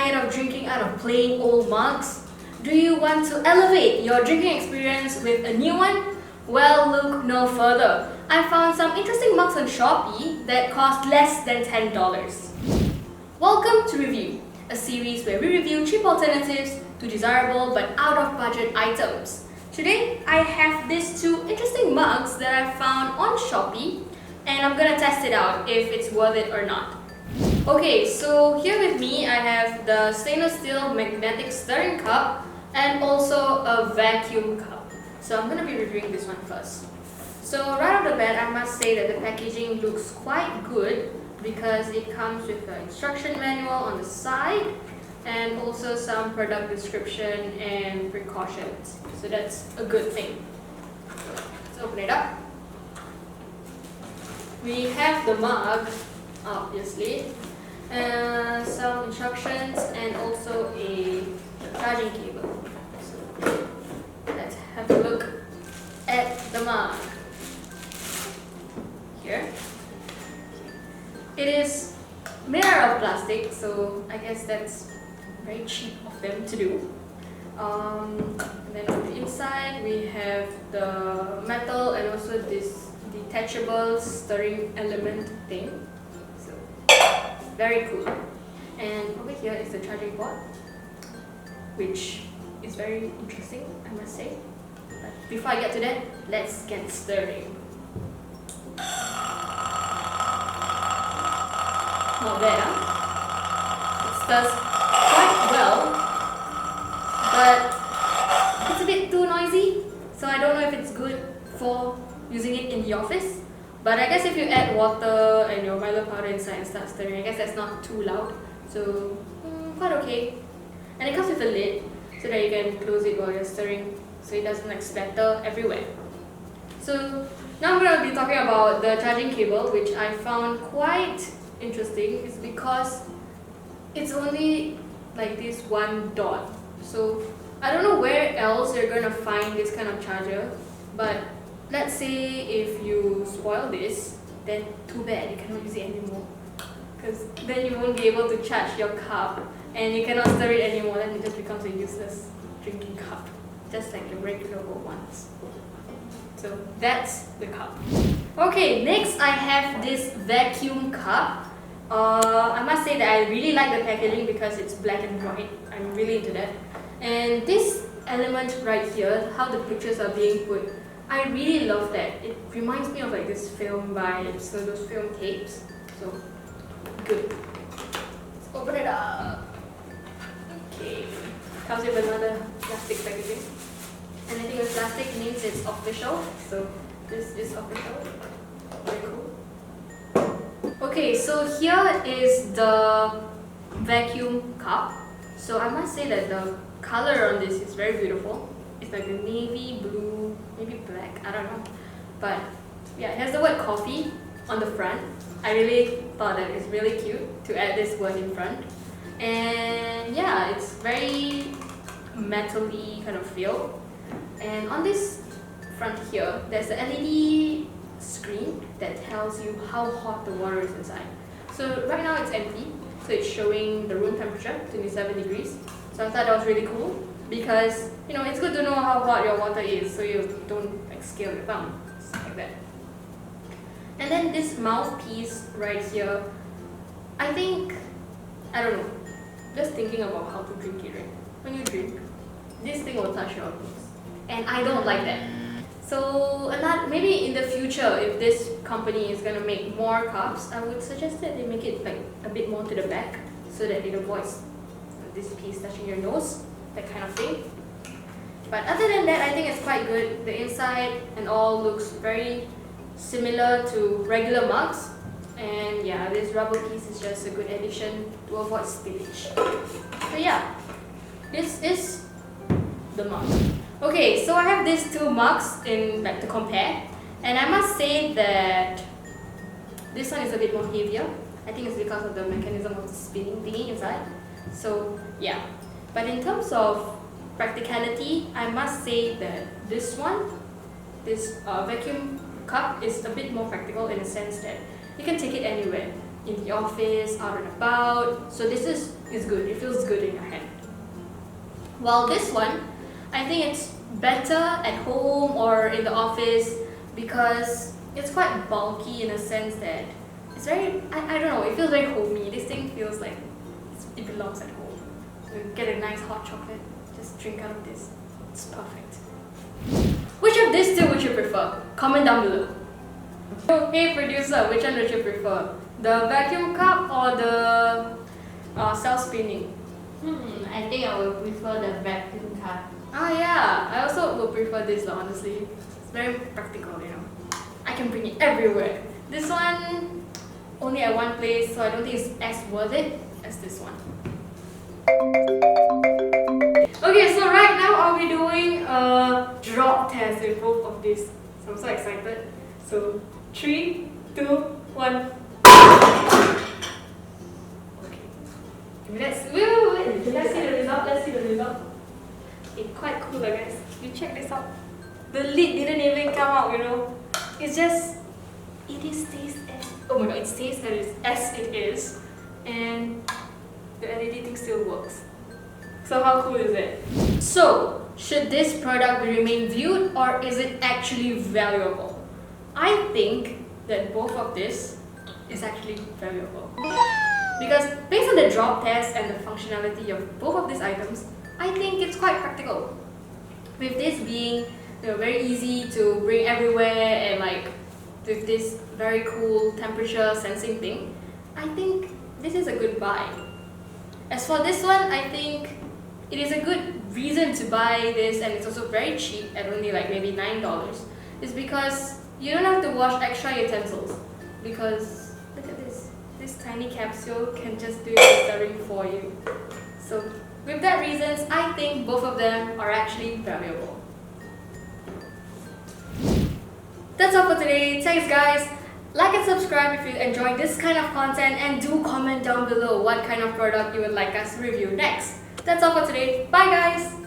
tired of drinking out of plain old mugs? Do you want to elevate your drinking experience with a new one? Well, look no further. I found some interesting mugs on Shopee that cost less than $10. Welcome to Review, a series where we review cheap alternatives to desirable but out-of-budget items. Today, I have these two interesting mugs that I found on Shopee, and I'm gonna test it out if it's worth it or not. Okay, so here with me I have the stainless steel magnetic stirring cup and also a vacuum cup. So I'm gonna be reviewing this one first. So right off the bat, I must say that the packaging looks quite good because it comes with an instruction manual on the side and also some product description and precautions. So that's a good thing. Let's open it up. We have the mug, obviously, some instructions and also a charging cable. So let's have a look at the mug. Here. It is made out of plastic, so I guess that's very cheap of them to do. And then on the inside we have the metal and also this detachable stirring element thing. So very cool. And over here is the charging port, which is very interesting, I must say. But before I get to that, let's get stirring. Not bad, huh? It stirs quite well, but it's a bit too noisy, so I don't know if it's good for using it in the office. But I guess if you add water and your Milo powder inside and start stirring, I guess that's not too loud, so quite okay. And it comes with a lid so that you can close it while you're stirring so it doesn't splatter everywhere. So now I'm going to be talking about the charging cable, which I found quite interesting. Is because it's only like this one dot. So I don't know where else you're going to find this kind of charger, but let's say if you spoil this, then too bad, you cannot use it anymore. Because then you won't be able to charge your cup and you cannot stir it anymore, then it just becomes a useless drinking cup, just like your regular old ones. So that's the cup. Okay, next I have this vacuum cup. I must say that I really like the packaging because it's black and white. I'm really into that. And this element right here, how the pictures are being put, I really love that. It reminds me of like this film vibes, so those film tapes. So good. Let's open it up. Okay. Comes with another plastic packaging. Anything with plastic means it's official. So this is official. Very cool. Okay, so here is the vacuum cup. So I must say that the color on this is very beautiful. It's like a navy blue, maybe black, I don't know. But yeah, it has the word coffee on the front. I really thought that it's really cute to add this word in front. And yeah, it's very metal-y kind of feel. And on this front here, there's the LED screen that tells you how hot the water is inside. So right now it's empty, so it's showing the room temperature, 27 degrees. So I thought that was really cool because, you know, it's good to know how hot your water is so you don't like scale your thumb, like that. And then this mouthpiece right here, I don't know, just thinking about how to drink it, right? When you drink, this thing will touch your nose. And I don't like that. So maybe in the future, if this company is going to make more cups, I would suggest that they make it like a bit more to the back so that it avoids this piece touching your nose, that kind of thing. But other than that, I think it's quite good. The inside and all looks very similar to regular mugs. And yeah, this rubber piece is just a good addition to avoid spillage. So yeah, this is the mug. Okay, so I have these two mugs to compare, and I must say that this one is a bit more heavier. I think it's because of the mechanism of the spinning thingy inside. So yeah, but in terms of practicality, I must say that this vacuum cup is a bit more practical in the sense that you can take it anywhere. in the office, out and about. So this is good. It feels good in your hand. While this one, I think it's better at home or in the office because it's quite bulky in a sense that it's very, I don't know, it feels very homey. This thing feels like it belongs at home. You get a nice hot chocolate, just drink out of this. It's perfect. Which of these two would you prefer? Comment down below. So, hey producer, which one would you prefer? The vacuum cup or the self-spinning? I think I would prefer the vacuum cup. Yeah, I also would prefer this honestly. It's very practical, you know. I can bring it everywhere. This one, only at one place, so I don't think it's as worth it as this one. Okay, so right now I'll be doing a drop test with both of these. So I'm so excited. So 3, 2, 1. Okay. Let's see the result. Let's see the result. It's quite cool, guys. You check this out. The lid didn't even come out, you know. It's just stays as, oh my god, it stays as it is, and the LED thing still works. So how cool is it? So, should this product remain viewed or is it actually valuable? I think that both of this is actually valuable. Because based on the drop test and the functionality of both of these items, I think it's quite practical. With this being very easy to bring everywhere and like with this very cool temperature sensing thing, I think this is a good buy. As for this one, I think it is a good reason to buy this, and it's also very cheap at only like maybe $9. Is because you don't have to wash extra utensils. Because look at this tiny capsule can just do the stirring for you. So with that reasons, I think both of them are actually valuable. That's all for today. Thanks guys. Like and subscribe if you enjoyed this kind of content, and do comment down below what kind of product you would like us to review next. That's all for today. Bye guys!